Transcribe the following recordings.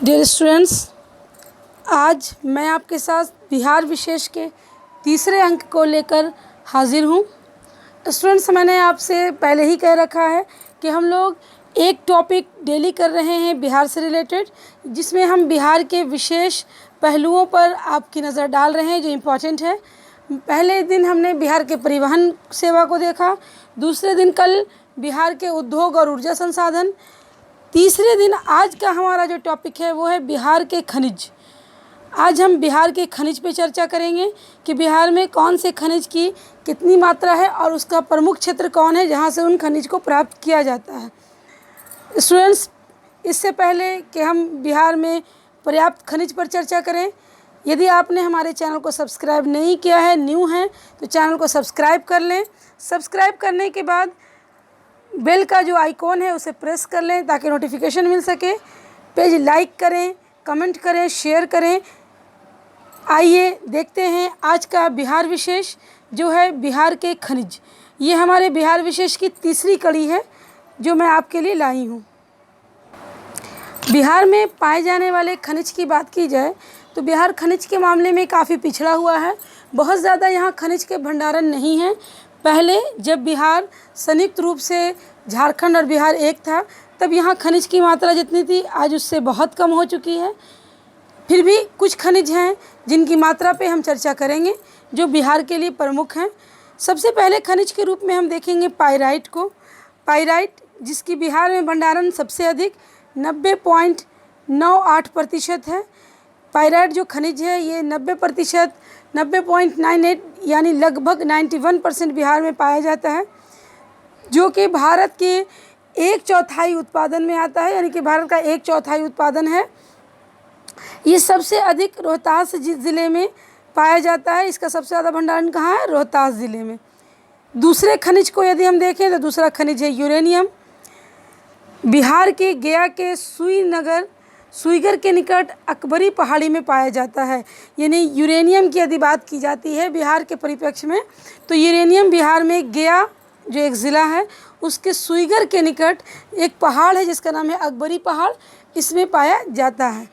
Dear students, आज मैं आपके साथ बिहार विशेष के तीसरे अंक को लेकर हाजिर हूँ। स्टूडेंट्स, मैंने आपसे पहले ही कह रखा है कि हम लोग एक टॉपिक डेली कर रहे हैं बिहार से रिलेटेड, जिसमें हम बिहार के विशेष पहलुओं पर आपकी नज़र डाल रहे हैं जो इम्पोर्टेंट है। पहले दिन हमने बिहार के परिवहन सेवा को देखा, दूसरे दिन कल बिहार के उद्योग और ऊर्जा संसाधन, तीसरे दिन आज का हमारा जो टॉपिक है वो है बिहार के खनिज। आज हम बिहार के खनिज पे चर्चा करेंगे कि बिहार में कौन से खनिज की कितनी मात्रा है और उसका प्रमुख क्षेत्र कौन है जहाँ से उन खनिज को प्राप्त किया जाता है। स्टूडेंट्स, इससे पहले कि हम बिहार में पर्याप्त खनिज पर चर्चा करें, यदि आपने हमारे चैनल को सब्सक्राइब नहीं किया है, न्यू हैं, तो चैनल को सब्सक्राइब कर लें। सब्सक्राइब करने के बाद बेल का जो आइकॉन है उसे प्रेस कर लें ताकि नोटिफिकेशन मिल सके। पेज लाइक करें, कमेंट करें, शेयर करें। आइए देखते हैं आज का बिहार विशेष जो है बिहार के खनिज। ये हमारे बिहार विशेष की तीसरी कड़ी है जो मैं आपके लिए लाई हूँ। बिहार में पाए जाने वाले खनिज की बात की जाए तो बिहार खनिज के मामले में काफ़ी पिछड़ा हुआ है। बहुत ज़्यादा यहाँ खनिज के भंडारण नहीं हैं। पहले जब बिहार संयुक्त रूप से झारखंड और बिहार एक था तब यहाँ खनिज की मात्रा जितनी थी आज उससे बहुत कम हो चुकी है। फिर भी कुछ खनिज हैं जिनकी मात्रा पे हम चर्चा करेंगे जो बिहार के लिए प्रमुख हैं। सबसे पहले खनिज के रूप में हम देखेंगे पाइराइट को। पाइराइट जिसकी बिहार में भंडारण सबसे अधिक 90.98% है। पाइराइट जो खनिज है ये 90%, 90.98 यानी लगभग 91% बिहार में पाया जाता है, जो कि भारत के 1/4 उत्पादन में आता है, यानी कि भारत का 1/4 उत्पादन है। ये सबसे अधिक रोहतास ज़िले में पाया जाता है। इसका सबसे ज़्यादा भंडारण कहाँ है? रोहतास ज़िले में। दूसरे खनिज को यदि हम देखें तो दूसरा खनिज है यूरेनियम। बिहार के गया के सुईगर के निकट अकबरी पहाड़ी में पाया जाता है। यानी यूरेनियम की यदि बात की जाती है बिहार के परिप्रेक्ष्य में तो यूरेनियम बिहार में गया जो एक ज़िला है उसके सुईगर के निकट एक पहाड़ है जिसका नाम है अकबरी पहाड़, इसमें पाया जाता है।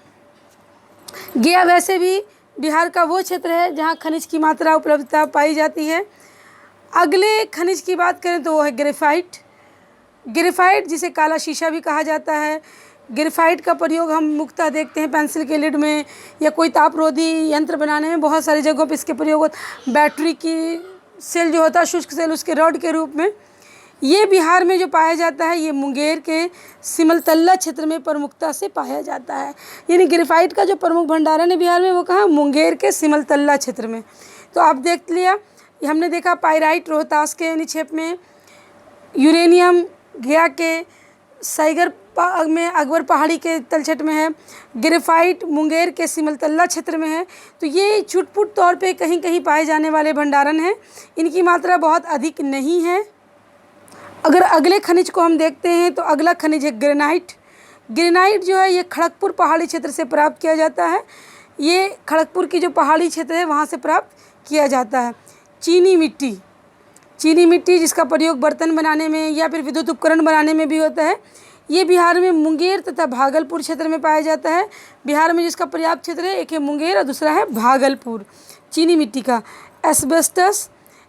गया वैसे भी बिहार का वो क्षेत्र है जहाँ खनिज की मात्रा उपलब्धता पाई जाती है। अगले खनिज की बात करें तो वो है ग्रेफाइट। ग्रेफाइट जिसे काला शीशा भी कहा जाता है। ग्रेफाइट का प्रयोग हम मुख्यतः देखते हैं पेंसिल के लिड में या कोई तापरोधी यंत्र बनाने में। बहुत सारी जगहों पर इसके प्रयोग होता है। बैटरी की सेल जो होता है, शुष्क सेल, उसके रॉड के रूप में। ये बिहार में जो पाया जाता है ये मुंगेर के सिमलतल्ला क्षेत्र में प्रमुखता से पाया जाता है। यानी ग्रेफाइट का जो प्रमुख भंडारण है बिहार में वो कहाँ? मुंगेर के सिमलतल्ला क्षेत्र में। तो आप देख लिया, हमने देखा पाइराइट रोहतास के निक्षेप में, यूरेनियम गया के साइगर में अकबर पहाड़ी के तलछट में है, ग्रेफाइट मुंगेर के सिमलतल्ला क्षेत्र में है। तो ये छुटपुट तौर पे कहीं कहीं पाए जाने वाले भंडारण हैं। इनकी मात्रा बहुत अधिक नहीं है। अगर अगले खनिज को हम देखते हैं तो अगला खनिज है ग्रेनाइट। ग्रेनाइट जो है ये खड़गपुर पहाड़ी क्षेत्र से प्राप्त किया जाता है। ये खड़गपुर की जो पहाड़ी क्षेत्र है वहाँ से प्राप्त किया जाता है। चीनी मिट्टी जिसका प्रयोग बर्तन बनाने में या फिर विद्युत उपकरण बनाने में भी होता है, ये बिहार में मुंगेर तथा भागलपुर क्षेत्र में पाया जाता है। बिहार में जिसका पर्याप्त क्षेत्र है, एक है मुंगेर और दूसरा है भागलपुर। चीनी मिट्टी का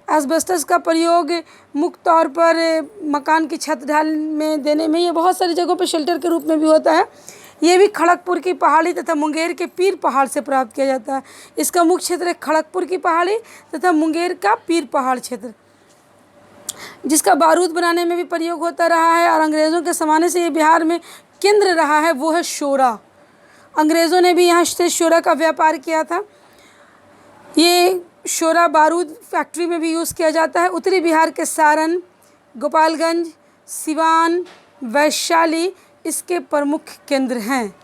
एस्बेस्टस का प्रयोग मुख्य तौर पर मकान की छत ढाल में देने में, ये बहुत सारी जगहों पर शेल्टर के रूप में भी होता है। ये भी खड़गपुर की पहाड़ी तथा मुंगेर के पीर पहाड़ से प्राप्त किया जाता है। इसका मुख्य क्षेत्र है खड़गपुर की पहाड़ी तथा मुंगेर का पीर पहाड़ क्षेत्र, जिसका बारूद बनाने में भी प्रयोग होता रहा है। और अंग्रेज़ों के ज़माने से ये बिहार में केंद्र रहा है, वो है शोरा। अंग्रेज़ों ने भी यहाँ से शोरा का व्यापार किया था। ये शोरा बारूद फैक्ट्री में भी यूज़ किया जाता है। उत्तरी बिहार के सारण, गोपालगंज, सिवान, वैशाली इसके प्रमुख केंद्र हैं।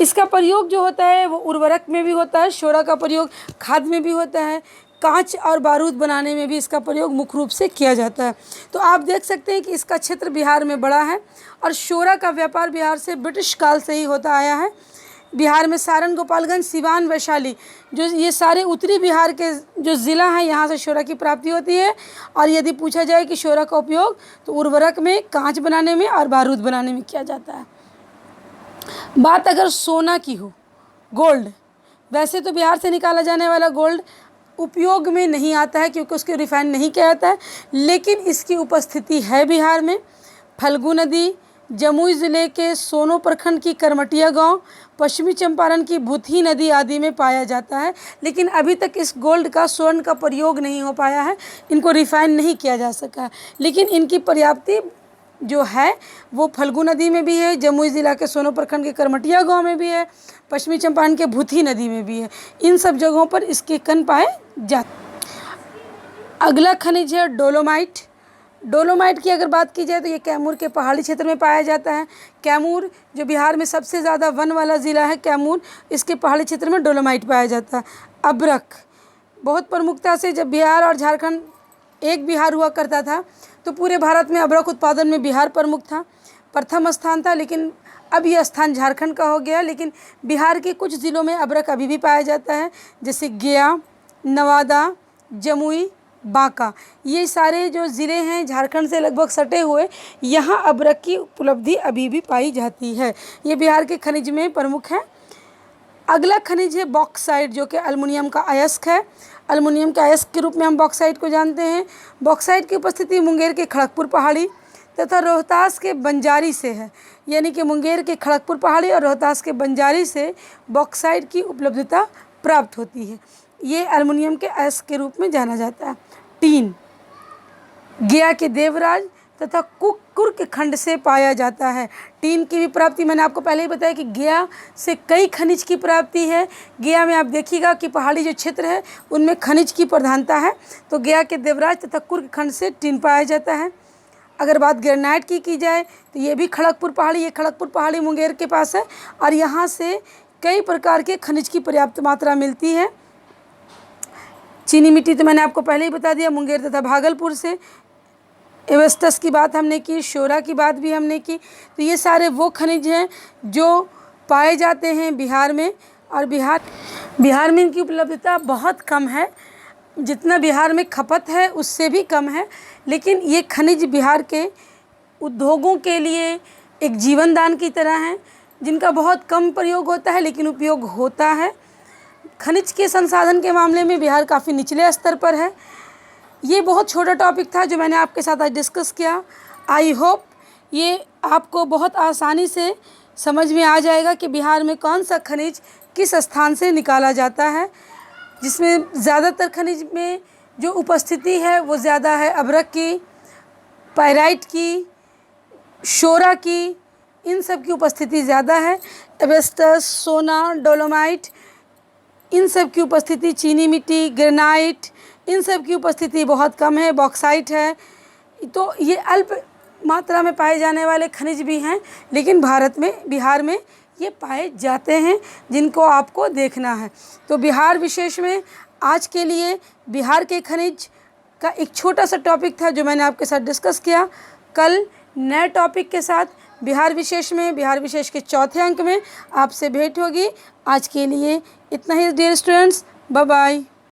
इसका प्रयोग जो होता है वो उर्वरक में भी होता है। शोरा का प्रयोग खाद में भी होता है। कांच और बारूद बनाने में भी इसका प्रयोग मुख्य रूप से किया जाता है। तो आप देख सकते हैं कि इसका क्षेत्र बिहार में बड़ा है और शोरा का व्यापार बिहार से ब्रिटिश काल से ही होता आया है। बिहार में सारण, गोपालगंज, सिवान, वैशाली जो ये सारे उत्तरी बिहार के जो ज़िला हैं यहाँ से शोरा की प्राप्ति होती है। और यदि पूछा जाए कि शोरा का उपयोग तो उर्वरक में, कांच बनाने में और बारूद बनाने में किया जाता है। बात अगर सोना की हो, गोल्ड, वैसे तो बिहार से निकाला जाने वाला गोल्ड उपयोग में नहीं आता है क्योंकि उसको रिफाइन नहीं किया जाता है, लेकिन इसकी उपस्थिति है बिहार में। फल्गु नदी, जमुई ज़िले के सोनो प्रखंड की करमटिया गांव, पश्चिमी चंपारण की भूतही नदी आदि में पाया जाता है। लेकिन अभी तक इस गोल्ड का, स्वर्ण का प्रयोग नहीं हो पाया है, इनको रिफाइन नहीं किया जा सका है। लेकिन इनकी पर्याप्ति जो है वो फल्गु नदी में भी है, जमुई ज़िला के सोनो प्रखंड के करमटिया गांव में भी है, पश्चिमी चंपारण के भूतही नदी में भी है। इन सब जगहों पर इसके कण पाए जाते। अगला खनिज है डोलोमाइट। डोलोमाइट की अगर बात की जाए तो ये कैमूर के पहाड़ी क्षेत्र में पाया जाता है। कैमूर जो बिहार में सबसे ज़्यादा वन वाला ज़िला है कैमूर, इसके पहाड़ी क्षेत्र में डोलोमाइट पाया जाता है। अब्रक बहुत प्रमुखता से, जब बिहार और झारखंड एक बिहार हुआ करता था तो पूरे भारत में अब्रक उत्पादन में बिहार प्रमुख था, प्रथम स्थान था। लेकिन अब यह स्थान झारखंड का हो गया। लेकिन बिहार के कुछ ज़िलों में अब्रक अभी भी पाया जाता है, जैसे गया, नवादा, जमुई, बांका। ये सारे जो ज़िले हैं झारखंड से लगभग सटे हुए, यहाँ अब्रक की उपलब्धि अभी भी पाई जाती है। ये बिहार के खनिज में प्रमुख है। अगला खनिज है बॉक्साइट, जो कि एल्युमिनियम का अयस्क है। एल्युमिनियम के अयस्क के रूप में हम बॉक्साइट को जानते हैं। बॉक्साइट की उपस्थिति मुंगेर के खड़गपुर पहाड़ी तथा रोहतास के बंजारी से है। यानी कि मुंगेर के खड़गपुर पहाड़ी और रोहतास के बंजारी से बॉक्साइट की उपलब्धता प्राप्त होती है। ये एल्युमिनियम के अयस्क के रूप में जाना जाता है। टीन गया के देवराज तथा कुर्क खंड से पाया जाता है। टीन की भी प्राप्ति मैंने आपको पहले ही बताया कि गया से कई खनिज की प्राप्ति है। गया में आप देखिएगा कि पहाड़ी जो क्षेत्र है उनमें खनिज की प्रधानता है। तो गया के देवराज तथा कुर्क खंड से टीन पाया जाता है। अगर बात ग्रेनाइट की जाए तो ये भी खड़गपुर पहाड़ी, ये खड़गपुर पहाड़ी मुंगेर के पास है और यहाँ से कई प्रकार के खनिज की पर्याप्त मात्रा मिलती है। चीनी मिट्टी तो मैंने आपको पहले ही बता दिया, मुंगेर तथा भागलपुर से। एवेस्टस की बात हमने की, शोरा की बात भी हमने की। तो ये सारे वो खनिज हैं जो पाए जाते हैं बिहार में, और बिहार में इनकी उपलब्धता बहुत कम है। जितना बिहार में खपत है उससे भी कम है। लेकिन ये खनिज बिहार के उद्योगों के लिए एक जीवन दान की तरह हैं, जिनका बहुत कम प्रयोग होता है लेकिन उपयोग होता है। खनिज के संसाधन के मामले में बिहार काफ़ी निचले स्तर पर है। ये बहुत छोटा टॉपिक था जो मैंने आपके साथ आज डिस्कस किया। आई होप ये आपको बहुत आसानी से समझ में आ जाएगा कि बिहार में कौन सा खनिज किस स्थान से निकाला जाता है, जिसमें ज़्यादातर खनिज में जो उपस्थिति है वो ज़्यादा है अब्रक की, पायराइट की, शोरा की, इन सब की उपस्थिति ज़्यादा है। एवेस्टस, सोना, डोलोमाइट, इन सब की उपस्थिति, चीनी मिट्टी, ग्रेनाइट, इन सब की उपस्थिति बहुत कम है। बॉक्साइट है। तो ये अल्प मात्रा में पाए जाने वाले खनिज भी हैं, लेकिन बिहार में ये पाए जाते हैं, जिनको आपको देखना है। तो बिहार विशेष में आज के लिए बिहार के खनिज का एक छोटा सा टॉपिक था जो मैंने आपके साथ डिस्कस किया। कल नए टॉपिक के साथ बिहार विशेष के चौथे अंक में आपसे भेंट होगी। आज के लिए इतना ही डियर स्टूडेंट्स, बाय बाय।